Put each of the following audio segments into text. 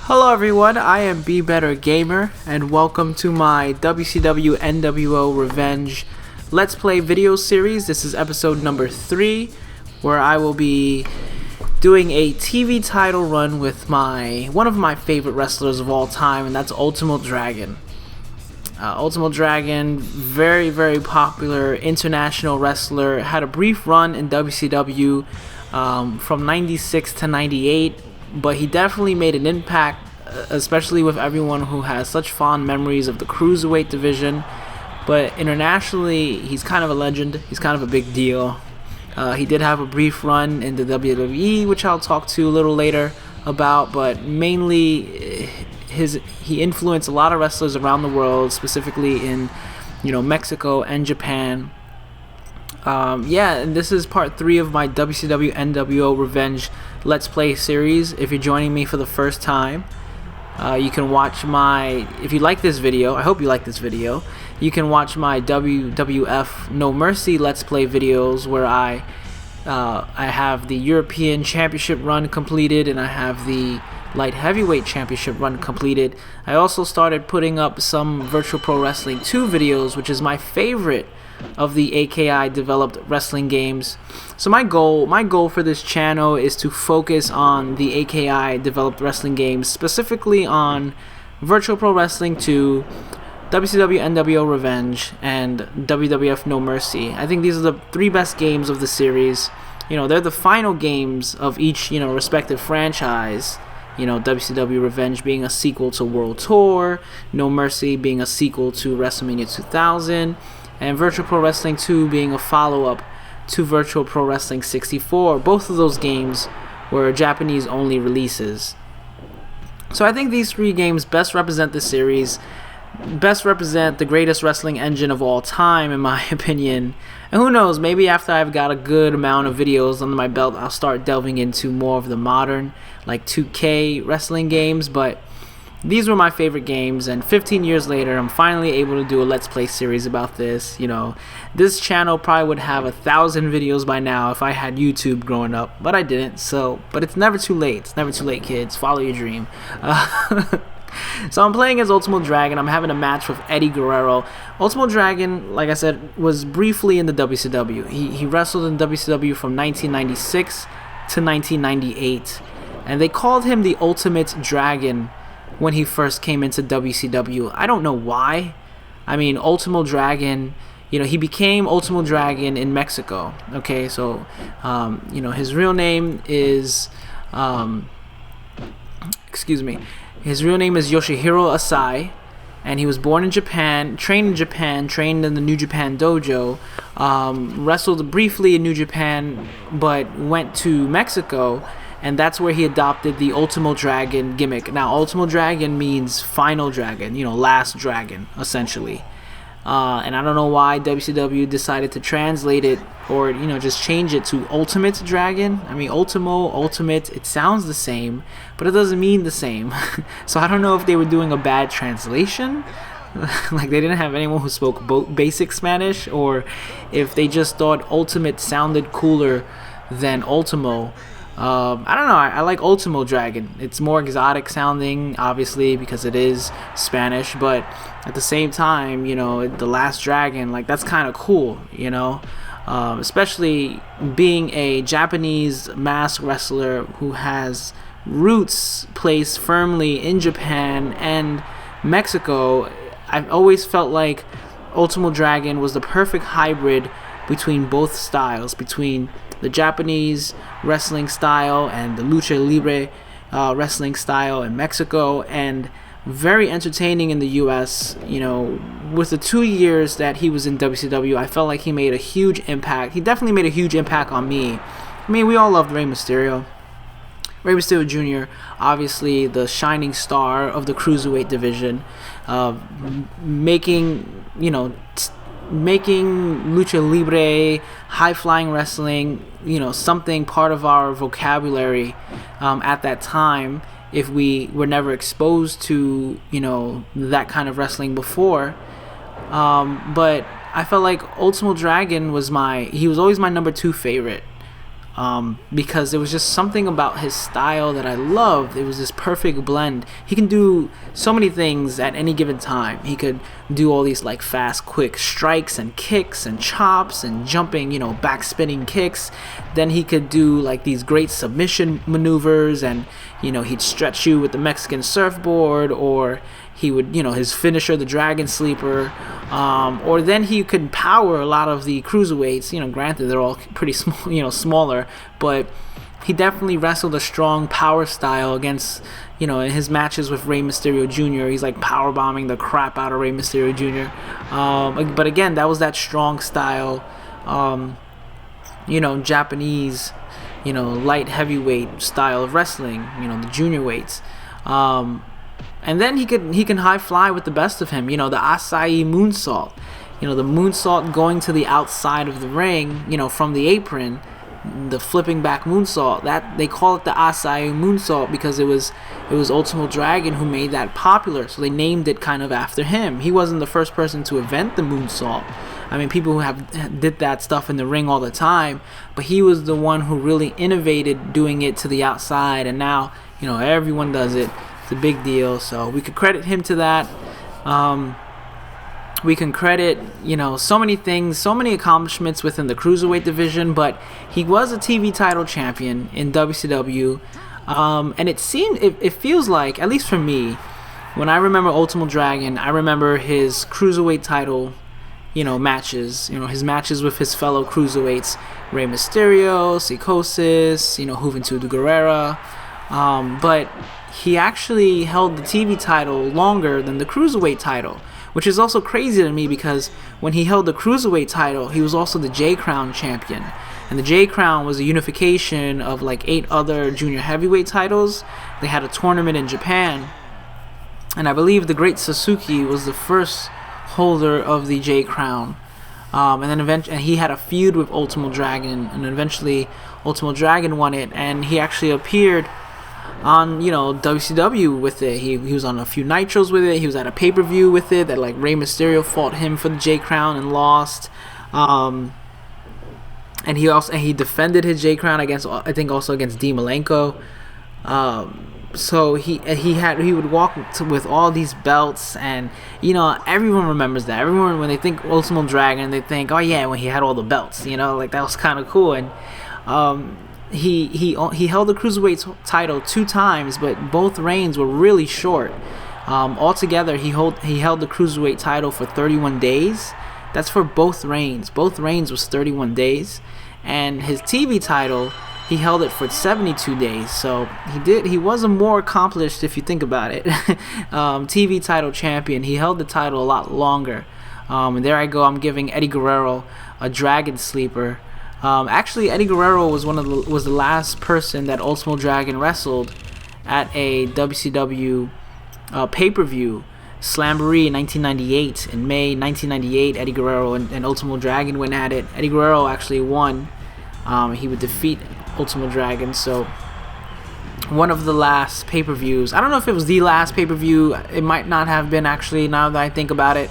Hello everyone, I am Be Better Gamer, and welcome to my WCW nWo Revenge Let's Play video series. This is episode number 3, where I will be doing a TV title run with one of my favorite wrestlers of all time, and that's Ultimo Dragon. Ultimo Dragon, very popular international wrestler, had a brief run in WCW from 96 to 98. But he definitely made an impact, especially with everyone who has such fond memories of the Cruiserweight division. But internationally, he's kind of a legend. He's kind of a big deal. He did have a brief run in the WWE, which I'll talk to a little later about. But mainly, he influenced a lot of wrestlers around the world, specifically in Mexico and Japan. And this is part 3 of my WCW nWo Revenge Let's Play series. If you're joining me for the first time, you can watch if you like this video, I hope you like this video, you can watch my WWF No Mercy Let's Play videos, where I have the European Championship run completed, and I have the Light Heavyweight Championship run completed. I also started putting up some Virtual Pro Wrestling 2 videos, which is my favorite of the AKI developed wrestling games. So my goal for this channel is to focus on the AKI developed wrestling games, specifically on Virtual Pro Wrestling 2, WCW nWo Revenge, and WWF No Mercy. I think these are the 3 best games of the series. They're the final games of each respective franchise. WCW Revenge being a sequel to World Tour, No Mercy being a sequel to WrestleMania 2000, and Virtual Pro Wrestling 2 being a follow-up to Virtual Pro Wrestling 64. Both of those games were Japanese-only releases. So I think these 3 games best represent the series, best represent the greatest wrestling engine of all time, in my opinion. And who knows, maybe after I've got a good amount of videos under my belt, I'll start delving into more of the modern, like 2K wrestling games, but these were my favorite games, and 15 years later, I'm finally able to do a Let's Play series about this. This channel probably would have 1,000 videos by now if I had YouTube growing up, but I didn't. But it's never too late. It's never too late, kids. Follow your dream. So I'm playing as Ultimo Dragon. I'm having a match with Eddie Guerrero. Ultimo Dragon, like I said, was briefly in the WCW. He wrestled in WCW from 1996 to 1998, and they called him the Ultimate Dragon when he first came into WCW. I don't know why. I mean, Ultimo Dragon, he became Ultimo Dragon in Mexico. Okay, so, his real name is, his real name is Yoshihiro Asai, and he was born in Japan, trained in the New Japan Dojo, wrestled briefly in New Japan, but went to Mexico, and that's where he adopted the Ultimo Dragon gimmick. Now, Ultimo Dragon means final dragon, last dragon, essentially. And I don't know why WCW decided to translate it, or, just change it to Ultimate Dragon. I mean, Ultimo, Ultimate, it sounds the same, but it doesn't mean the same. So I don't know if they were doing a bad translation, like they didn't have anyone who spoke basic Spanish, or if they just thought Ultimate sounded cooler than Ultimo. I don't know, I like Ultimo Dragon. It's more exotic sounding, obviously, because it is Spanish, but at the same time, the last dragon, like, that's kind of cool, especially being a Japanese masked wrestler who has roots placed firmly in Japan and Mexico. I've always felt like Ultimo Dragon was the perfect hybrid between both styles, between the Japanese wrestling style and the lucha libre wrestling style in Mexico, and very entertaining in the US. With the 2 years that he was in WCW, I felt like he made a huge impact. He definitely made a huge impact on me. I mean, we all loved Rey Mysterio. Rey Mysterio Jr., obviously the shining star of the Cruiserweight division, making lucha libre, high-flying wrestling, something part of our vocabulary at that time, if we were never exposed to, that kind of wrestling before. But I felt like Ultimo Dragon was always my number 2 favorite. because there was just something about his style that I loved. It was this perfect blend. He can do so many things at any given time. He could do all these like fast, quick strikes and kicks and chops and jumping, back spinning kicks. Then he could do like these great submission maneuvers, and he'd stretch you with the Mexican surfboard, or he would, his finisher, the Dragon Sleeper, or then he could power a lot of the cruiserweights. Granted, they're all pretty small, smaller, but he definitely wrestled a strong power style against, in his matches with Rey Mysterio Jr. He's like power bombing the crap out of Rey Mysterio Jr. But again, that was that strong style, Japanese, light heavyweight style of wrestling, the junior weights. And then he can high fly with the best of him. The acai moonsault. The moonsault going to the outside of the ring, from the apron, the flipping back moonsault. That they call it the acai moonsault because it was Ultimo Dragon who made that popular. So they named it kind of after him. He wasn't the first person to invent the moonsault. I mean, people who did that stuff in the ring all the time, but he was the one who really innovated doing it to the outside, and now everyone does it. It's a big deal, so we could credit him to that. We can credit, so many things, so many accomplishments within the Cruiserweight division, but he was a TV title champion in WCW, and it feels like, at least for me, when I remember Ultimo Dragon, I remember his Cruiserweight title, matches, his matches with his fellow Cruiserweights, Rey Mysterio, Psicosis, Juventud Guerrera, but he actually held the TV title longer than the Cruiserweight title, which is also crazy to me because when he held the Cruiserweight title, he was also the J-Crown champion. And the J-Crown was a unification of like 8 other junior heavyweight titles. They had a tournament in Japan, and I believe the Great Sasuke was the first holder of the J-Crown. And then he had a feud with Ultimo Dragon, and eventually Ultimo Dragon won it, and he actually appeared on WCW with it. He was on a few Nitros with it. He was at a pay-per-view with it that like Rey Mysterio fought him for the J-Crown and lost. And he defended his J-Crown against, I think, also against Dean Malenko. So he would walk with all these belts, and everyone remembers that. Everyone, when they think Ultimo Dragon, they think, oh yeah, when he had all the belts, like that was kind of cool. And he held the Cruiserweight title 2 times, but both reigns were really short. Altogether, he held the Cruiserweight title for 31 days. That's for both reigns. Both reigns was 31 days, and his TV title, he held it for 72 days. So he was a more accomplished, if you think about it, TV title champion. He held the title a lot longer. And there I go. I'm giving Eddie Guerrero a Dragon Sleeper. Actually, Eddie Guerrero was the last person that Ultimo Dragon wrestled at a WCW pay-per-view, Slamboree in 1998. In May 1998, Eddie Guerrero and Ultimo Dragon went at it. Eddie Guerrero actually won. He would defeat Ultimo Dragon. So one of the last pay-per-views. I don't know if it was the last pay-per-view. It might not have been, actually, now that I think about it.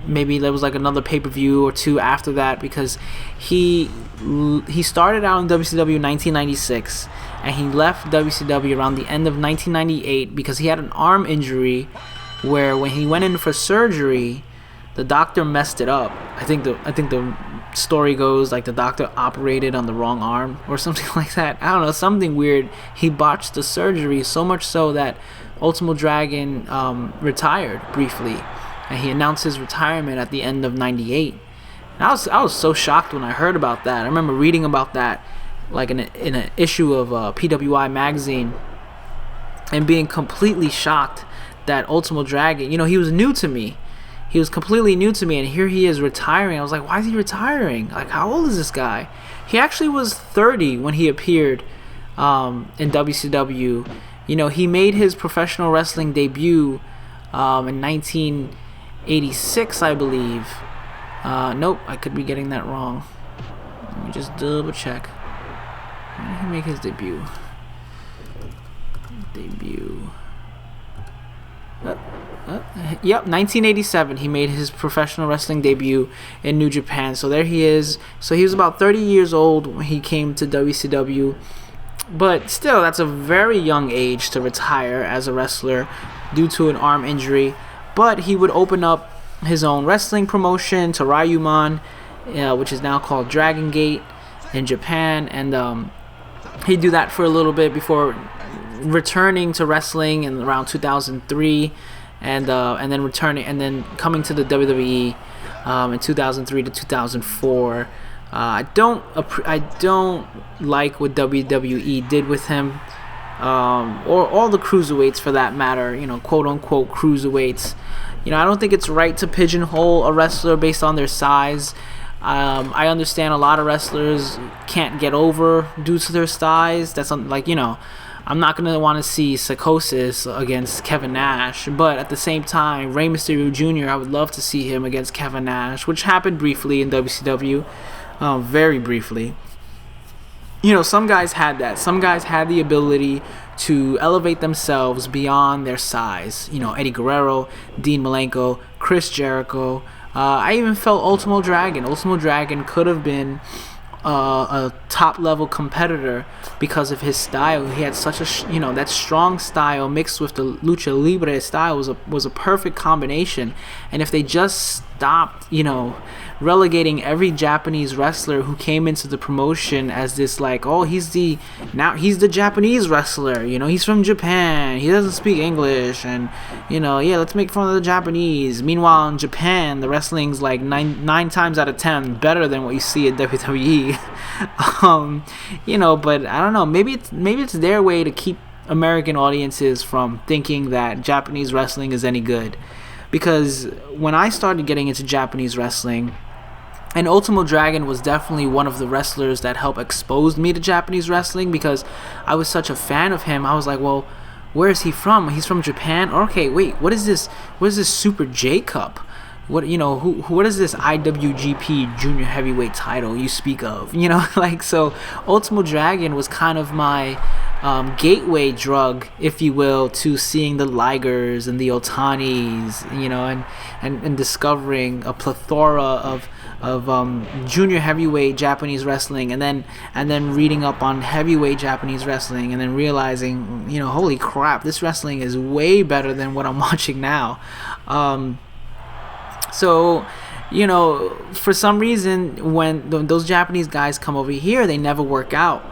Maybe there was like another pay-per-view or 2 after that, because he started out in WCW in 1996, and he left WCW around the end of 1998 because he had an arm injury where when he went in for surgery, the doctor messed it up. I think the story goes like the doctor operated on the wrong arm or something like that. I don't know, something weird. He botched the surgery so much so that Ultimo Dragon retired briefly. And he announced his retirement at the end of 98. And I was so shocked when I heard about that. I remember reading about that like in an issue of PWI magazine, and being completely shocked that Ultimo Dragon, he was new to me. He was completely new to me, and here he is retiring. I was like, why is he retiring? Like, how old is this guy? He actually was 30 when he appeared in WCW. He made his professional wrestling debut in 1986, I believe. Nope, I could be getting that wrong. Let me just double check. When did he make his debut? Yep, 1987. He made his professional wrestling debut in New Japan. So there he is. So he was about 30 years old when he came to WCW. But still, that's a very young age to retire as a wrestler due to an arm injury. But he would open up his own wrestling promotion, Toryumon, which is now called Dragon Gate in Japan. And he'd do that for a little bit before returning to wrestling in around 2003. And then returning and then coming to the WWE in 2003 to 2004. I don't like what WWE did with him, or all the cruiserweights for that matter. Quote unquote cruiserweights. I don't think it's right to pigeonhole a wrestler based on their size. I understand a lot of wrestlers can't get over due to their size. That's I'm not going to want to see Psychosis against Kevin Nash, but at the same time, Rey Mysterio Jr., I would love to see him against Kevin Nash, which happened briefly in WCW, very briefly. Some guys had that. Some guys had the ability to elevate themselves beyond their size. Eddie Guerrero, Dean Malenko, Chris Jericho. I even felt Ultimo Dragon. Ultimo Dragon could have been a top-level competitor because of his style. He had such a that strong style mixed with the lucha libre style was a perfect combination. And if they just stopped relegating every Japanese wrestler who came into the promotion as this he's the Japanese wrestler, he's from Japan, he doesn't speak English, and let's make fun of the Japanese. Meanwhile in Japan the wrestling's like nine times out of 10 better than what you see at WWE. But I don't know, maybe it's their way to keep American audiences from thinking that Japanese wrestling is any good. Because when I started getting into Japanese wrestling, and Ultimo Dragon was definitely one of the wrestlers that helped expose me to Japanese wrestling because I was such a fan of him. I was like, well, where is he from? He's from Japan? Okay, wait, what is this Super J Cup? What is this IWGP Junior Heavyweight title you speak of? So Ultimo Dragon was kind of my gateway drug, if you will, to seeing the Ligers and the Otanis, and discovering a plethora of junior heavyweight Japanese wrestling, and then reading up on heavyweight Japanese wrestling, and then realizing, holy crap, this wrestling is way better than what I'm watching now. So, for some reason, when those Japanese guys come over here, they never work out.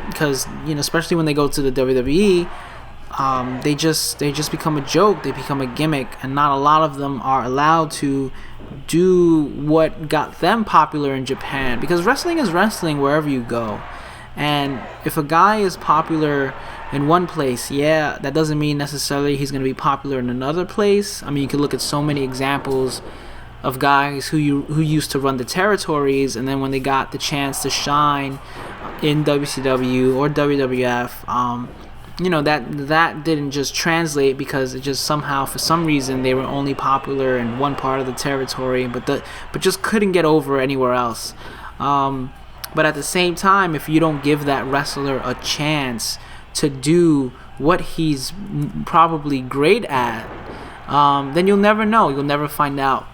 Because, especially when they go to the WWE, they just become a joke. They become a gimmick, and not a lot of them are allowed to do what got them popular in Japan. Because wrestling is wrestling wherever you go. And if a guy is popular in one place, that doesn't mean necessarily he's going to be popular in another place. I mean, you could look at so many examples of guys who used to run the territories, and then when they got the chance to shine in WCW or WWF, that didn't just translate because it just somehow, for some reason, they were only popular in one part of the territory, but just couldn't get over anywhere else. But at the same time, if you don't give that wrestler a chance to do what he's probably great at, then you'll never know. You'll never find out.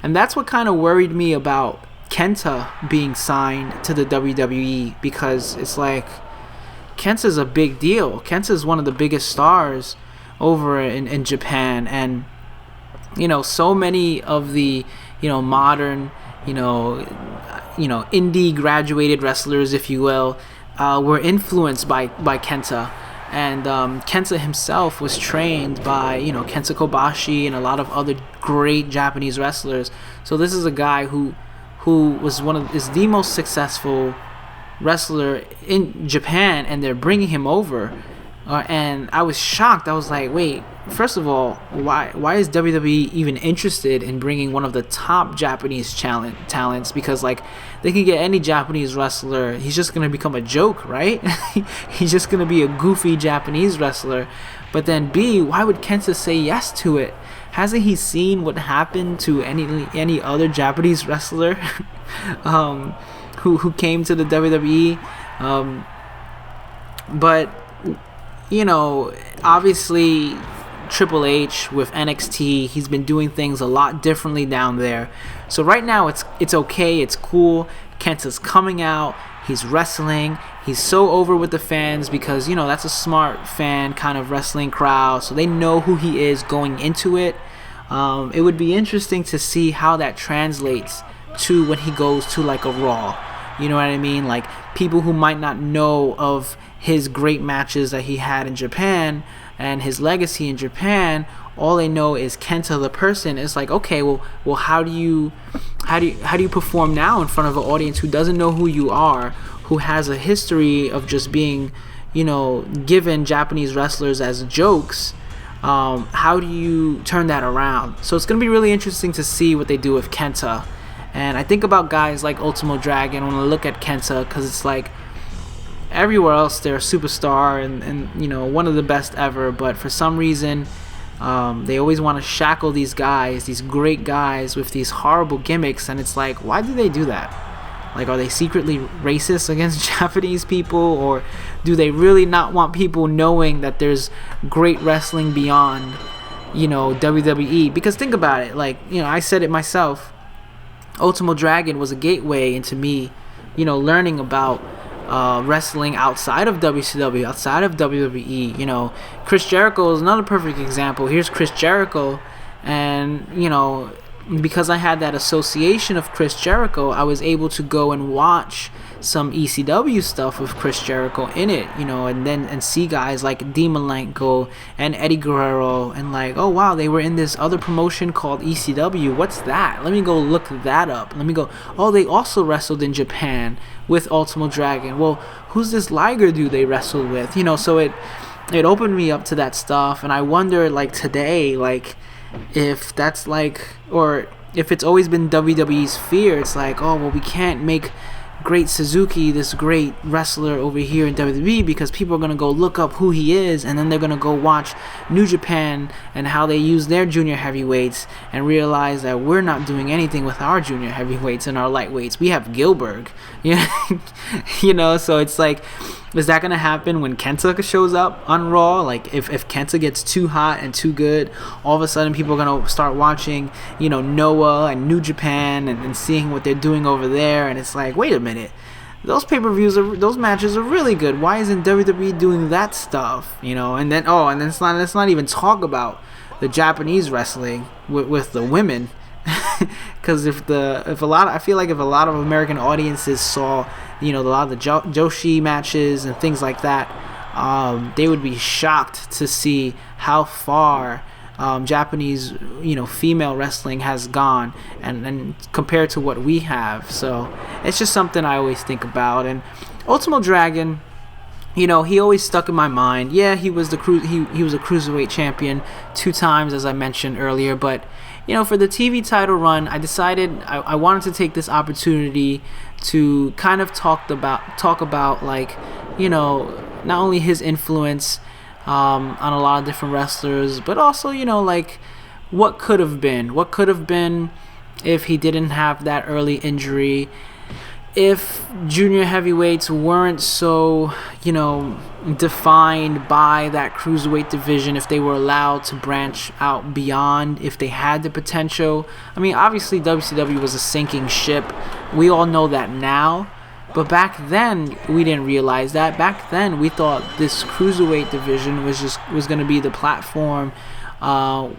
And that's what kind of worried me about Kenta being signed to the WWE, because it's like, Kenta's a big deal. Kenta's one of the biggest stars over in Japan, and so many of the modern indie graduated wrestlers, if you will, were influenced by Kenta. And Kenta himself was trained by Kenta Kobashi and a lot of other great Japanese wrestlers. So this is a guy who is the most successful wrestler in Japan, and they're bringing him over. And I was shocked. I was like, wait, first of all, why is WWE even interested in bringing one of the top Japanese talents? Because they can get any Japanese wrestler. He's just going to become a joke, right? He's just going to be a goofy Japanese wrestler. But then B, why would Kenta say yes to it? Hasn't he seen what happened to any other Japanese wrestler who came to the WWE? But obviously Triple H with NXT. He's been doing things a lot differently down there. So right now it's okay, it's cool. Kenta's coming out, he's wrestling, he's so over with the fans because, that's a smart fan kind of wrestling crowd, so they know who he is going into it. It would be interesting to see how that translates to when he goes to like a Raw. You know what I mean? Like, people who might not know of his great matches that he had in Japan and his legacy in Japan, all they know is Kenta the person. It's like, okay, well how do you perform now in front of an audience who doesn't know who you are, who has a history of just being, given Japanese wrestlers as jokes? How do you turn that around? So it's going to be really interesting to see what they do with Kenta. And I think about guys like Ultimo Dragon when I look at Kenta, because it's like everywhere else they're a superstar and one of the best ever, but for some reason they always want to shackle these guys, these great guys, with these horrible gimmicks, and it's like, why do they do that? Like, are they secretly racist against Japanese people, or do they really not want people knowing that there's great wrestling beyond WWE? Because think about it, like, I said it myself, Ultimo Dragon was a gateway into me, learning about wrestling outside of WCW, outside of WWE. Chris Jericho is another perfect example. Here's Chris Jericho, and because I had that association of Chris Jericho, I was able to go and watch some ECW stuff with Chris Jericho in it, and see guys like Dean Malenko and Eddie Guerrero, and like, oh wow, they were in this other promotion called ECW. What's that? Let me go look that up. Oh, they also wrestled in Japan with Ultimo Dragon. Well, who's this Liger dude they wrestled with? So it opened me up to that stuff, and I wonder, like, today, like, if that's like, or if it's always been WWE's fear. It's like, oh well, we can't make Great Suzuki this great wrestler over here in WWE because people are going to go look up who he is, and then they're going to go watch New Japan and how they use their junior heavyweights and realize that we're not doing anything with our junior heavyweights and our lightweights. We have Gilbert. So it's like, is that going to happen when Kenta shows up on Raw? Like, if Kenta gets too hot and too good, all of a sudden people are going to start watching, nWo and New Japan and seeing what they're doing over there, and it's like, wait a minute, those pay-per-views, those matches are really good. Why isn't WWE doing that stuff? And then let's not even talk about the Japanese wrestling with the women. Because I feel like if a lot of American audiences saw, a lot of the Joshi matches and things like that, they would be shocked to see how far Japanese, female wrestling has gone, and compared to what we have. So it's just something I always think about. And Ultimo Dragon, he always stuck in my mind. Yeah, he was he was a Cruiserweight champion 2 times, as I mentioned earlier, but for the TV title run, I decided I wanted to take this opportunity to kind of talk about like, not only his influence on a lot of different wrestlers, but also, like, what could have been if he didn't have that early injury, if junior heavyweights weren't so, defined by that cruiserweight division, if they were allowed to branch out beyond, if they had the potential. I mean, obviously WCW was a sinking ship. We all know that now. But back then, we didn't realize that. Back then, we thought this cruiserweight division was going to be the platform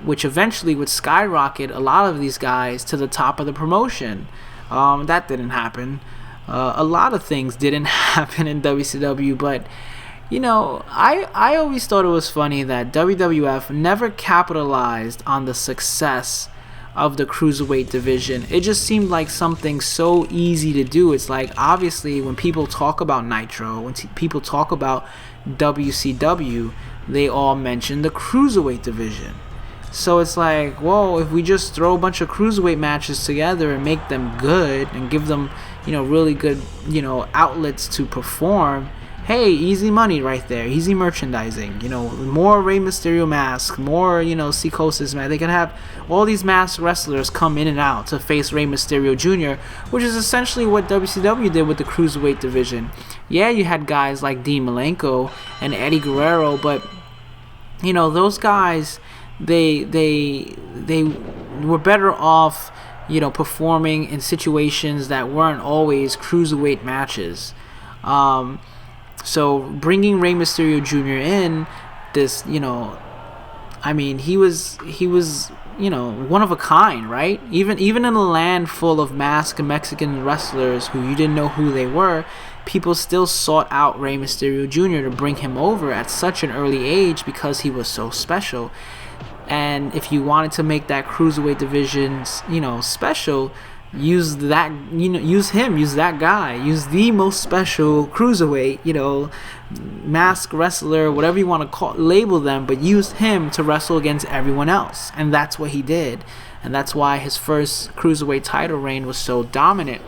which eventually would skyrocket a lot of these guys to the top of the promotion. That didn't happen. A lot of things didn't happen in WCW, but I always thought it was funny that WWF never capitalized on the success of the cruiserweight division. It just seemed like something so easy to do. It's like, obviously, when people talk about Nitro, when people talk about WCW, they all mention the cruiserweight division. So it's like, whoa, if we just throw a bunch of cruiserweight matches together and make them good and give them, really good, outlets to perform, hey, easy money right there, easy merchandising, more Rey Mysterio masks, more, Psychosis mask. They can have all these masked wrestlers come in and out to face Rey Mysterio Jr., which is essentially what WCW did with the Cruiserweight division. Yeah, you had guys like Dean Malenko and Eddie Guerrero, but, those guys, they were better off, performing in situations that weren't always cruiserweight matches. So bringing Rey Mysterio Jr. in, this, he was one of a kind, right? Even in a land full of masked Mexican wrestlers who you didn't know who they were, people still sought out Rey Mysterio Jr. to bring him over at such an early age because he was so special. And if you wanted to make that cruiserweight division, special, use that, use that guy, use the most special cruiserweight, masked wrestler, whatever you want to label them, but use him to wrestle against everyone else. And that's what he did. And that's why his first cruiserweight title reign was so dominant.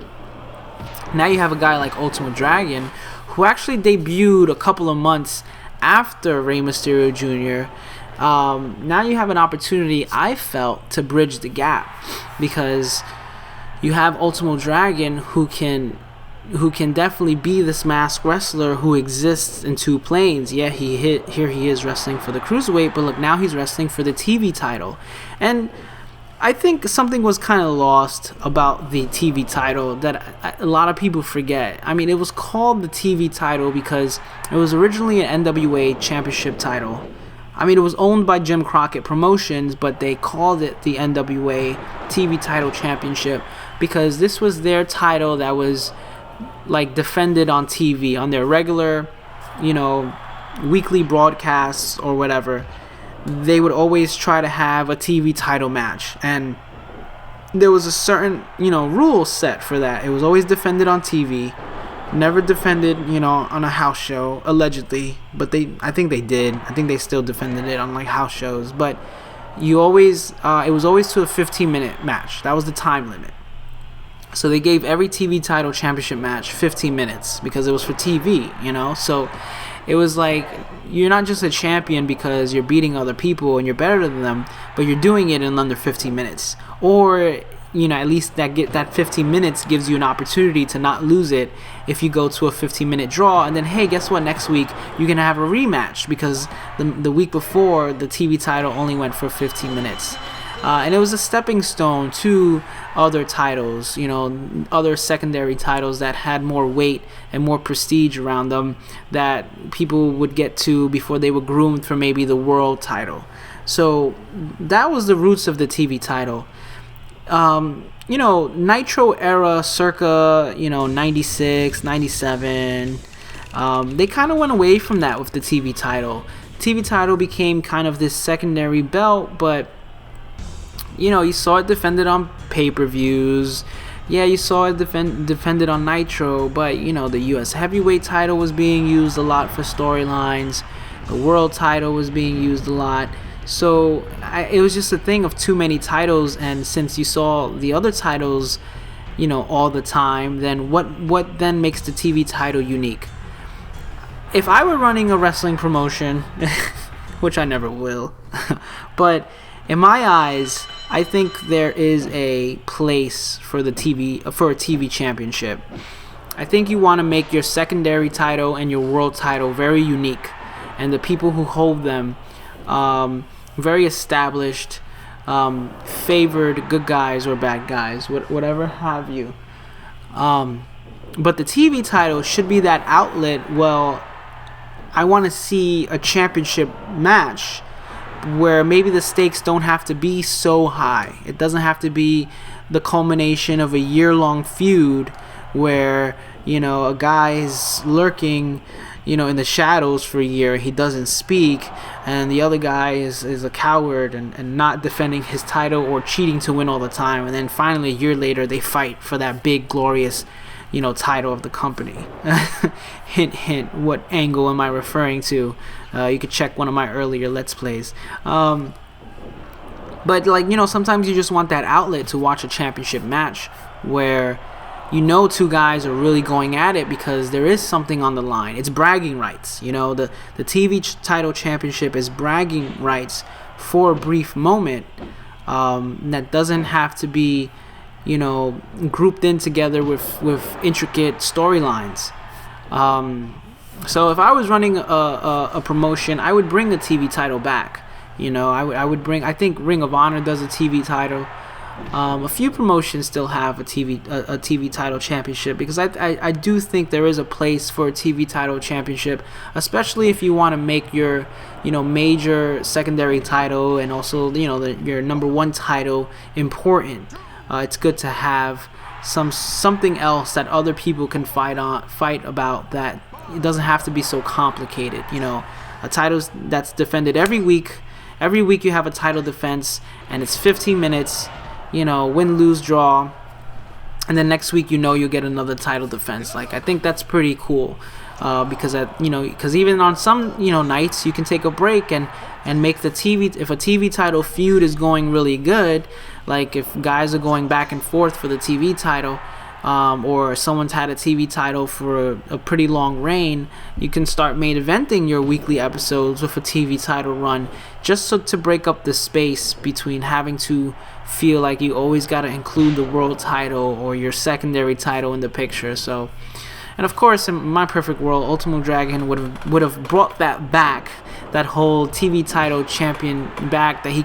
Now you have a guy like Ultimo Dragon, who actually debuted a couple of months after Rey Mysterio Jr. Now you have an opportunity, I felt, to bridge the gap, because you have Ultimo Dragon who can definitely be this masked wrestler who exists in two planes. Yeah, here he is wrestling for the cruiserweight, but look, now he's wrestling for the TV title. And I think something was kind of lost about the TV title that a lot of people forget. I mean, it was called the TV title because it was originally an NWA championship title. I mean, it was owned by Jim Crockett Promotions, but they called it the NWA TV title championship because this was their title that was like defended on TV, on their regular, weekly broadcasts or whatever. They would always try to have a TV title match, and there was a certain, rule set for that. It was always defended on TV. Never defended, on a house show, allegedly. But I think they did. I think they still defended it on, house shows. But it was always to a 15-minute match. That was the time limit. So they gave every TV title championship match 15 minutes because it was for TV, So it was like, you're not just a champion because you're beating other people and you're better than them, but you're doing it in under 15 minutes. Or at least that 15 minutes gives you an opportunity to not lose it if you go to a 15-minute draw, and then, hey, guess what, next week you're going to have a rematch because the week before the TV title only went for 15 minutes. And it was a stepping stone to other titles, other secondary titles that had more weight and more prestige around them that people would get to before they were groomed for maybe the world title. So that was the roots of the TV title. Nitro era circa, 96, 97, they kind of went away from that with the TV title. TV title became kind of this secondary belt, but, you saw it defended on pay-per-views. Yeah, you saw it defended on Nitro, but, the US heavyweight title was being used a lot for storylines. The world title was being used a lot. So it was just a thing of too many titles, and since you saw the other titles, all the time, then what then makes the TV title unique? If I were running a wrestling promotion, which I never will, but in my eyes, I think there is a place for a TV championship. I think you want to make your secondary title and your world title very unique, and the people who hold them very established, favored good guys or bad guys, whatever have you. But the TV title should be that outlet. Well, I want to see a championship match where maybe the stakes don't have to be so high. It doesn't have to be the culmination of a year-long feud where, a guy is lurking, in the shadows for a year. He doesn't speak, and the other guy is a coward and not defending his title or cheating to win all the time. And then finally, a year later, they fight for that big, glorious, title of the company. Hint, hint, what angle am I referring to? You could check one of my earlier Let's Plays. But, sometimes you just want that outlet to watch a championship match where two guys are really going at it because there is something on the line. It's bragging rights. The TV title championship is bragging rights for a brief moment that doesn't have to be, grouped in together with intricate storylines. So if I was running a promotion, I would bring the TV title back. You know, I would bring. I think Ring of Honor does a TV title. A few promotions still have a TV title championship, because I do think there is a place for a TV title championship, especially if you want to make your, you know, major secondary title and also, you know, your number one title important. It's good to have something else that other people can fight about, that it doesn't have to be so complicated. You know, a title that's defended every week. Every week you have a title defense, and it's 15 minutes. You know, win, lose, draw, and then next week, you know, you'll get another title defense. Like, I think that's pretty cool, because even on some, you know, nights, you can take a break and make the TV. If a TV title feud is going really good, like if guys are going back and forth for the TV title, or someone's had a TV title for a pretty long reign, you can start main eventing your weekly episodes with a TV title run, just so to break up the space between having to feel like you always got to include the world title or your secondary title in the picture. So, and of course, in my perfect world, Ultimo Dragon would have brought that back, that whole TV title champion back, that he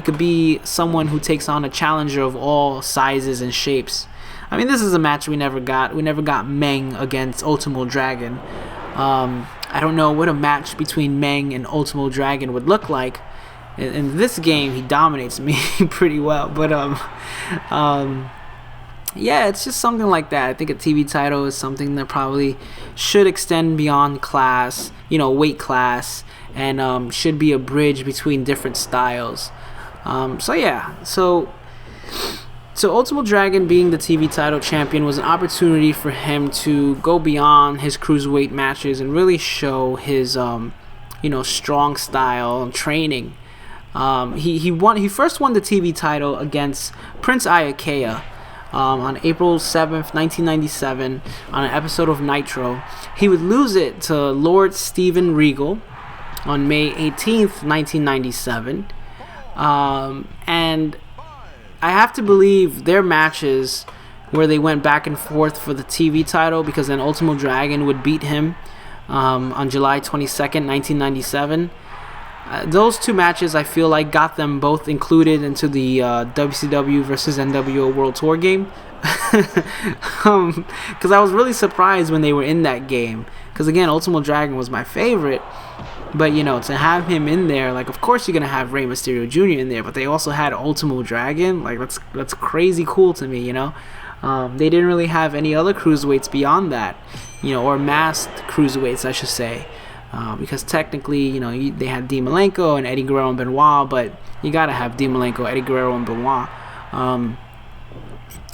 could be someone who takes on a challenger of all sizes and shapes. I mean, this is a match we never got. We never got Meng against Ultimo Dragon. I don't know what a match between Meng and Ultimo Dragon would look like. In this game, he dominates me pretty well. But yeah, it's just something like that. I think a TV title is something that probably should extend beyond class, you know, weight class, and should be a bridge between different styles. So yeah, so Ultimo Dragon being the TV title champion was an opportunity for him to go beyond his cruiserweight matches and really show his, you know, strong style and training. He first won the TV title against Prince Iaukea on April 7th, 1997, on an episode of Nitro. He would lose it to Lord Steven Regal on May 18th, 1997. And I have to believe their matches where they went back and forth for the TV title, because then Ultimo Dragon would beat him on July 22nd, 1997. Those two matches, I feel like, got them both included into the WCW versus nWo World Tour game. Because I was really surprised when they were in that game. Because, again, Ultimo Dragon was my favorite. But, you know, to have him in there, like, of course you're going to have Rey Mysterio Jr. in there, but they also had Ultimo Dragon. Like, that's crazy cool to me, you know. They didn't really have any other cruiserweights beyond that, you know, or masked cruiserweights, I should say. Because technically, you know, they had Dean Malenko and Eddie Guerrero and Benoit, but you gotta have Dean Malenko, Eddie Guerrero, and Benoit.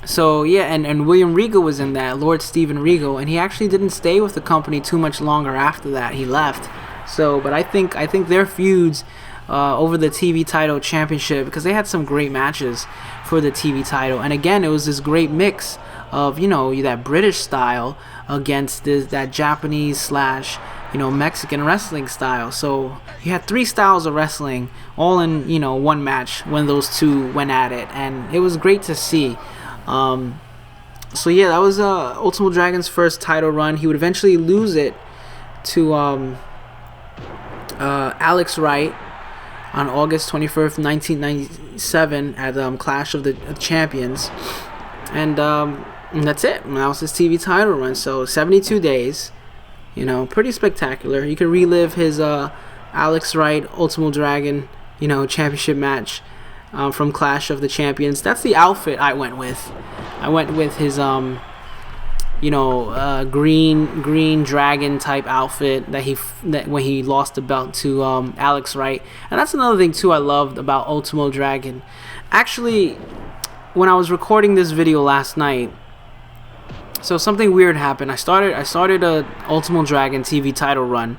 So yeah, and William Regal was in that, Lord Steven Regal, and he actually didn't stay with the company too much longer after that. He left. So, but I think their feuds over the TV title championship, because they had some great matches for the TV title, and again, it was this great mix of, you know, that British style against that Japanese / you know, Mexican wrestling style. So you had three styles of wrestling all in, you know, one match when those two went at it, and it was great to see. So yeah, that was Ultimo Dragon's first title run. He would eventually lose it to Alex Wright on August 21st, 1997 at Clash of the Champions, and that's it. That was his TV title run. So 72 days. You know, pretty spectacular. You can relive his Alex Wright Ultimo Dragon, you know, championship match from Clash of the Champions. That's the outfit I went with. I went with his you know, green dragon type outfit that when he lost the belt to Alex Wright. And that's another thing too I loved about Ultimo Dragon. Actually, when I was recording this video last night, so something weird happened. I started a Ultimo Dragon TV title run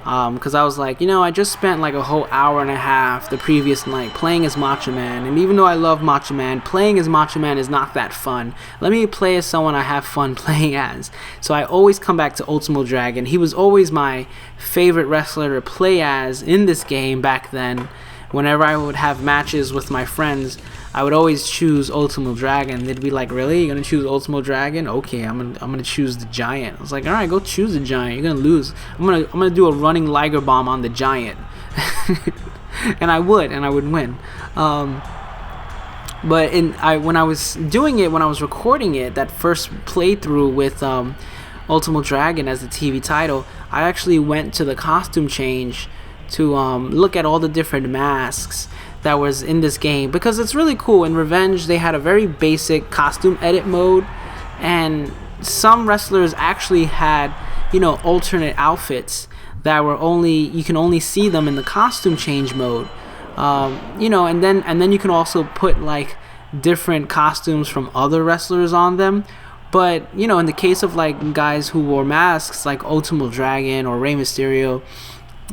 because I was like, you know, I just spent like a whole hour and a half the previous night playing as Macho Man, and even though I love Macho Man, playing as Macho Man is not that fun. Let me play as someone I have fun playing as. So I always come back to Ultimo Dragon. He was always my favorite wrestler to play as in this game back then. Whenever I would have matches with my friends, I would always choose Ultimo Dragon. They'd be like, really? You're going to choose Ultimo Dragon? Okay, I'm gonna choose the Giant. I was like, alright, go choose the Giant. You're going to lose. I'm gonna do a running Liger Bomb on the Giant. and I would win. But when I was doing it, when I was recording it, that first playthrough with Ultimo Dragon as the TV title, I actually went to the costume change to look at all the different masks that was in this game, because it's really cool. In Revenge, they had a very basic costume edit mode, and some wrestlers actually had, alternate outfits that were you can only see them in the costume change mode. And then you can also put like different costumes from other wrestlers on them. But in the case of like guys who wore masks like Ultimo Dragon or Rey Mysterio,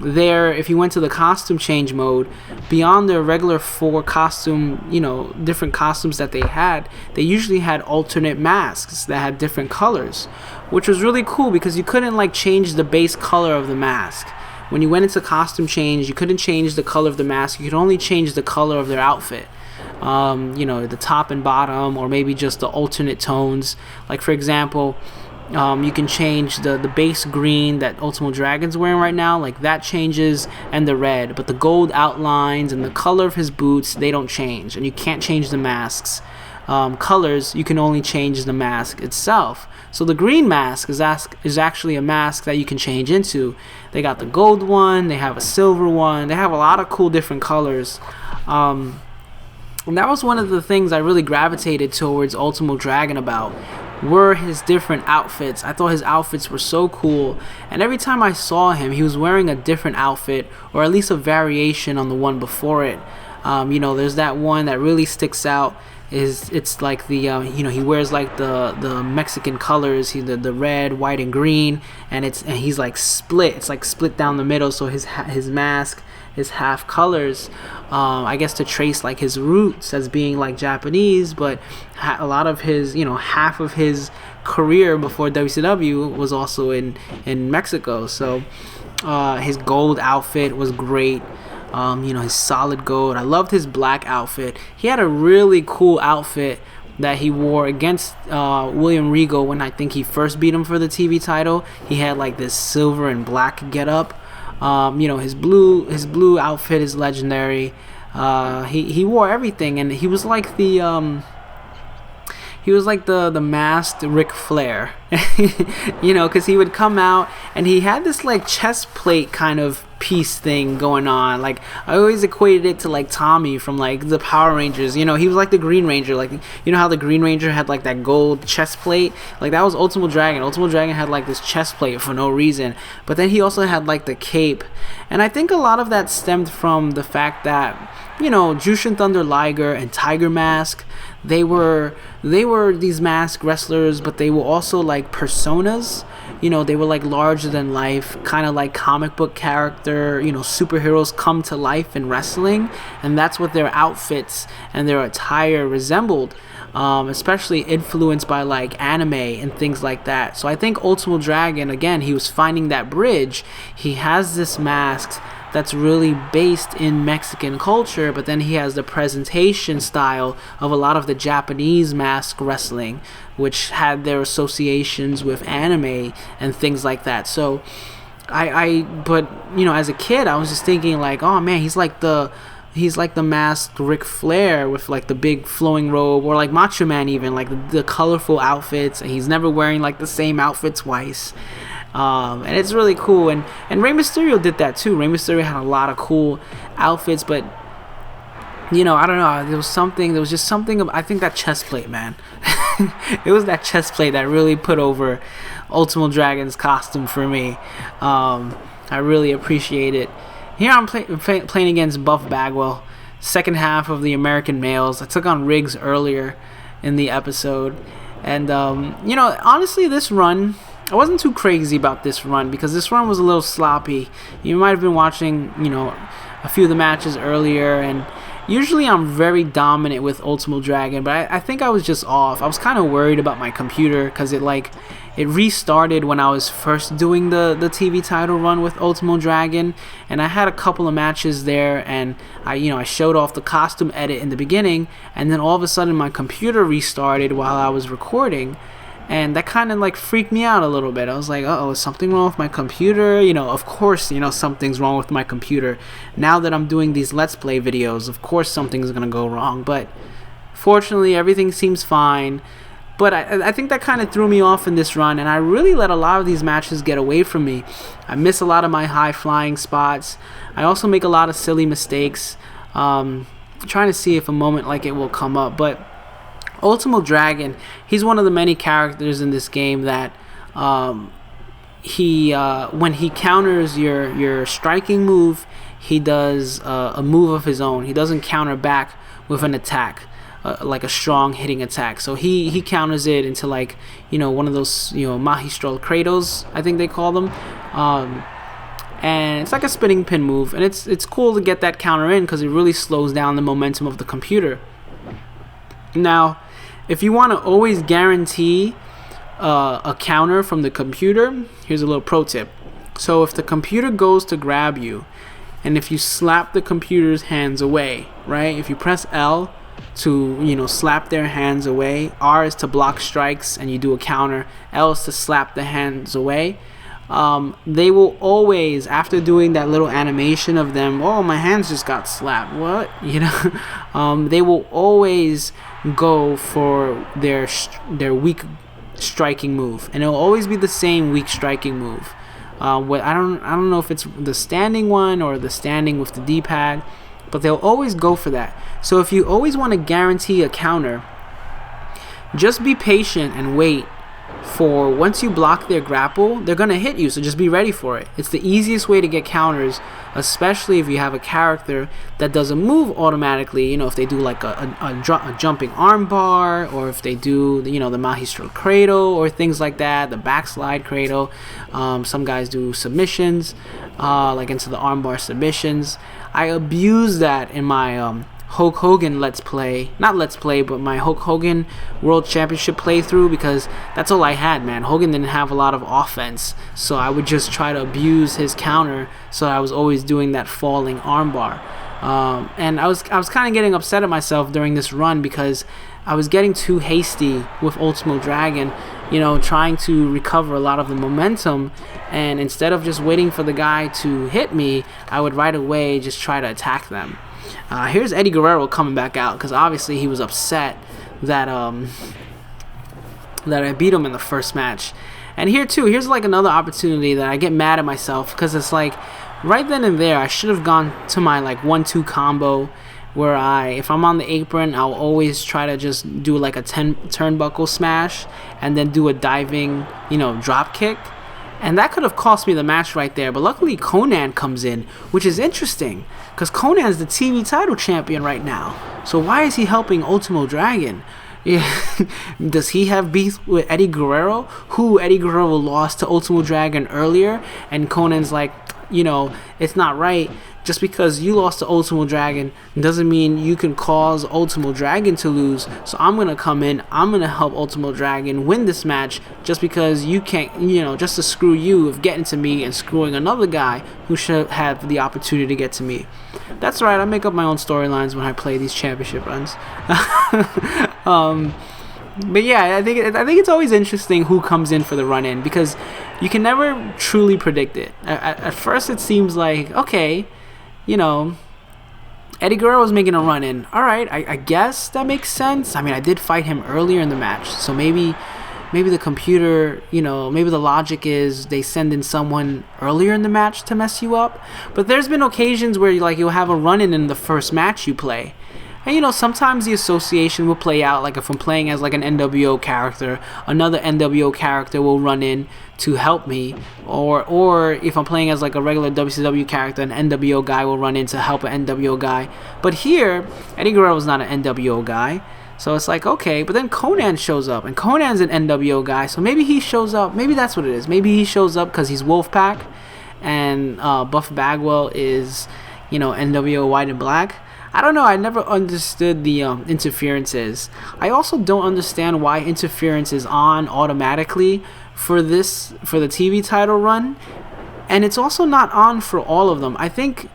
if you went to the costume change mode, beyond their regular 4 costume, different costumes that they usually had alternate masks that had different colors, which was really cool because you couldn't like change the base color of the mask. When you went into costume change, you couldn't change the color of the mask. You could only change the color of their outfit. The top and bottom, or maybe just the alternate tones. Like for example, you can change the base green that Ultimo Dragon's wearing right now, like that changes, and the red. But the gold outlines and the color of his boots, they don't change. And you can't change the masks. Colors, you can only change the mask itself. So the green mask is actually a mask that you can change into. They got the gold one, they have a silver one, they have a lot of cool different colors. And that was one of the things I really gravitated towards Ultimo Dragon about, were his different outfits. I thought his outfits were so cool, and every time I saw him, he was wearing a different outfit, or at least a variation on the one before it. There's that one that really sticks out. It's like the he wears like the Mexican colors, the red, white, and green, and he's like split. It's like split down the middle, so his mask is half colors. I guess to trace like his roots as being like Japanese, but a lot of his, half of his career before WCW was also in Mexico. So his gold outfit was great. His solid gold. I loved his black outfit. He had a really cool outfit that he wore against William Regal when I think he first beat him for the TV title. He had like this silver and black getup. His blue outfit is legendary. He wore everything, and he was like the masked Ric Flair, because he would come out and he had this like chest plate kind of piece thing going on. Like I always equated it to like Tommy from like the Power Rangers. He was like the Green Ranger. Like how the Green Ranger had like that gold chest plate. Like that was Ultimo Dragon. Ultimo Dragon had like this chest plate for no reason. But then he also had like the cape, and I think a lot of that stemmed from the fact that Jushin Thunder Liger and Tiger Mask, they were these masked wrestlers, but they were also like personas. They were like larger than life, kind of like comic book character, superheroes come to life in wrestling, and that's what their outfits and their attire resembled, especially influenced by like anime and things like that. So I think Ultimo Dragon, again, he was finding that bridge. He has this mask that's really based in Mexican culture, but then he has the presentation style of a lot of the Japanese mask wrestling, which had their associations with anime and things like that. So but as a kid, I was just thinking like, oh man, he's like the masked Ric Flair with like the big flowing robe, or like Macho Man, even like the colorful outfits, and he's never wearing like the same outfit twice. And it's really cool, and Rey Mysterio did that too. Rey Mysterio had a lot of cool outfits, but I don't know, there was just something I think that chest plate, man. It was that chest plate that really put over Ultimo Dragon's costume for me. I really appreciate it. Here I'm playing against Buff Bagwell, second half of the American Males. I took on Riggs earlier in the episode, and honestly, this run, I wasn't too crazy about this run, because this run was a little sloppy. You might have been watching, a few of the matches earlier, and usually I'm very dominant with Ultimo Dragon, but I think I was just off. I was kind of worried about my computer, because it restarted when I was first doing the TV title run with Ultimo Dragon, and I had a couple of matches there, and I showed off the costume edit in the beginning, and then all of a sudden my computer restarted while I was recording. and that kind of like freaked me out a little bit. I was like, uh-oh, is something wrong with my computer? You know, of course, you know, something's wrong with my computer. Now that I'm doing these Let's Play videos, of course something's gonna go wrong, but fortunately everything seems fine. But I think that kind of threw me off in this run, and I really let a lot of these matches get away from me. I miss a lot of my high-flying spots. I also make a lot of silly mistakes. Trying to see if a moment like it will come up. But Ultimo Dragon, he's one of the many characters in this game that when he counters your striking move, he does a move of his own. He doesn't counter back with an attack. Like a strong hitting attack, so he counters it into, like, you know, one of those, you know, magistral cradles, I think they call them, and it's like a spinning pin move, and it's cool to get that counter in because it really slows down the momentum of the computer. Now, if you want to always guarantee a counter from the computer, here's a little pro tip. So if the computer goes to grab you, and if you slap the computer's hands away, right, if you press L to, you know, slap their hands away, R is to block strikes and you do a counter, L is to slap the hands away, they will always, after doing that little animation of them, oh, my hands just got slapped, what, you know, they will always go for their weak striking move, and it will always be the same weak striking move. I don't know if it's the standing one or the standing with the D-pad, but they'll always go for that. So if you always want to guarantee a counter, just be patient and wait for, once you block their grapple, they're going to hit you, so just be ready for it. It's the easiest way to get counters, especially if you have a character that does a move automatically, you know, if they do like a jumping arm bar, or if they do, you know, the magistral cradle or things like that, the backslide cradle. Some guys do submissions, like into the arm bar submissions. I abuse that in my Hulk Hogan Let's Play, not Let's Play, but my Hulk Hogan World Championship playthrough, because that's all I had, man. Hogan didn't have a lot of offense, so I would just try to abuse his counter, so I was always doing that falling armbar. And I was kind of getting upset at myself during this run because I was getting too hasty with Ultimo Dragon, you know, trying to recover a lot of the momentum, and instead of just waiting for the guy to hit me, I would right away just try to attack them. Here's Eddie Guerrero coming back out, because obviously he was upset that that I beat him in the first match. And here too, here's like another opportunity that I get mad at myself, because it's like right then and there I should have gone to my like 1-2 combo, where if I'm on the apron, I'll always try to just do like a turnbuckle smash and then do a diving, you know, drop kick. And that could have cost me the match right there. But luckily Konnan comes in, which is interesting, because Konnan's the TV title champion right now. So why is he helping Ultimo Dragon? Does he have beef with Eddie Guerrero? Who Eddie Guerrero lost to Ultimo Dragon earlier, and Konnan's like, you know, it's not right. Just because you lost to Ultimo Dragon doesn't mean you can cause Ultimo Dragon to lose. So I'm going to come in, I'm going to help Ultimo Dragon win this match, just because you can't, you know, just to screw you of getting to me and screwing another guy who should have the opportunity to get to me. That's right, I make up my own storylines when I play these championship runs. But yeah, I think it's always interesting who comes in for the run-in, because you can never truly predict it. At first it seems like, okay, you know, Eddie Guerrero's making a run-in. Alright, I guess that makes sense. I mean, I did fight him earlier in the match, so maybe the computer, you know, maybe the logic is they send in someone earlier in the match to mess you up. But there's been occasions where you'll have a run-in in the first match you play. And, you know, sometimes the association will play out, like if I'm playing as like an nWo character, another nWo character will run in to help me, or if I'm playing as like a regular WCW character, an nWo guy will run in to help an nWo guy. But here, Eddie Guerrero's not an nWo guy, so it's like, okay, but then Konnan shows up, and Konnan's an nWo guy, so maybe he shows up, maybe that's what it is, maybe he shows up because he's Wolfpack, and Buff Bagwell is, you know, nWo White and Black. I don't know, I never understood the interferences. I also don't understand why interference is on automatically for the TV title run, and it's also not on for all of them. I think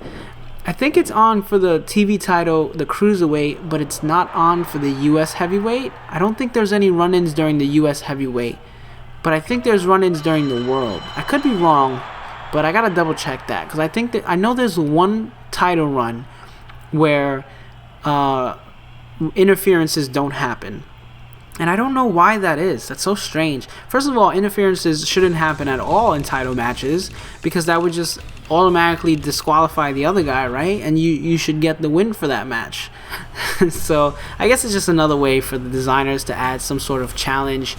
I think it's on for the TV title, the Cruiserweight, but it's not on for the US Heavyweight. I don't think there's any run-ins during the US Heavyweight, but I think there's run-ins during the World. I could be wrong, but I gotta double check that, because I know there's one title run where interferences don't happen. And I don't know why that is. That's so strange. First of all, interferences shouldn't happen at all in title matches, because that would just automatically disqualify the other guy, right? And you should get the win for that match. So I guess it's just another way for the designers to add some sort of challenge.